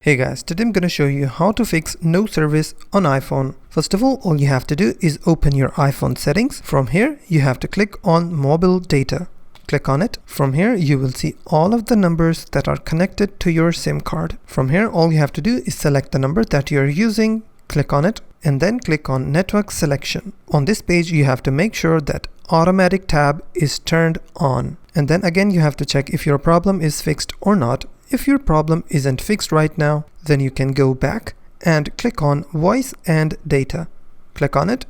Hey guys, today I'm going to show you how to fix no service on iPhone. First of all you have to do is open your iPhone settings. From here, you have to click on mobile data. Click on it. From here, you will see all of the numbers that are connected to your SIM card. From here, all you have to do is select the number that you're using, click on it, and then click on network selection. On this page, you have to make sure that automatic tab is turned on. And then again, you have to check if your problem is fixed or not. If your problem isn't fixed right now, then you can go back and click on voice and data. Click on it.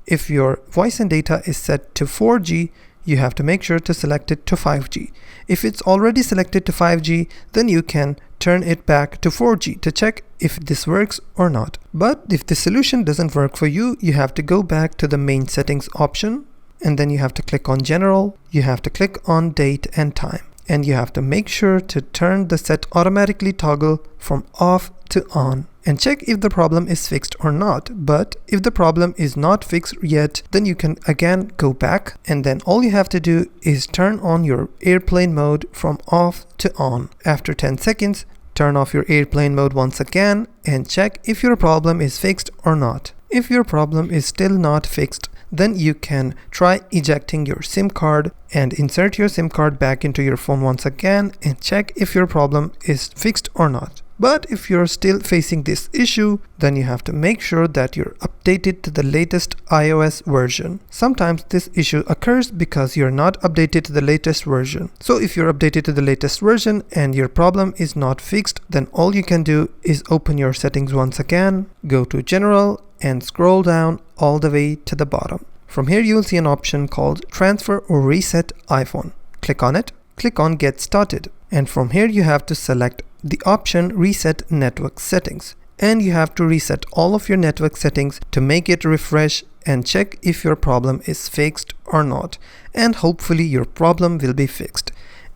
If your voice and data is set to 4G, you have to make sure to select it to 5G. If it's already selected to 5G, then you can turn it back to 4G to check if this works or not. But if the solution doesn't work for you, you have to go back to the main settings option, and then you have to click on general. You have to click on date and time. And you have to make sure to turn the set automatically toggle from off to on and check if the problem is fixed or not. But if the problem is not fixed yet, then you can again go back, and then all you have to do is turn on your airplane mode from off to on. After 10 seconds, turn off your airplane mode once again and check if your problem is fixed or not. If your problem is still not fixed, then you can try ejecting your SIM card and insert your SIM card back into your phone once again and check if your problem is fixed or not. But if you're still facing this issue, then you have to make sure that you're updated to the latest iOS version. Sometimes this issue occurs because you're not updated to the latest version. So if you're updated to the latest version and your problem is not fixed, then all you can do is open your settings once again, go to general, and scroll down all the way to the bottom. From here, you will see an option called Transfer or Reset iPhone. Click on it, click on Get Started, and from here you have to select the option Reset Network Settings, and you have to reset all of your network settings to make it refresh and check if your problem is fixed or not, and hopefully your problem will be fixed.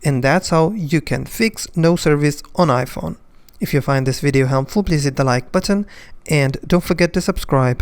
And that's how you can fix no service on iPhone. If you find this video helpful, please hit the like button and don't forget to subscribe.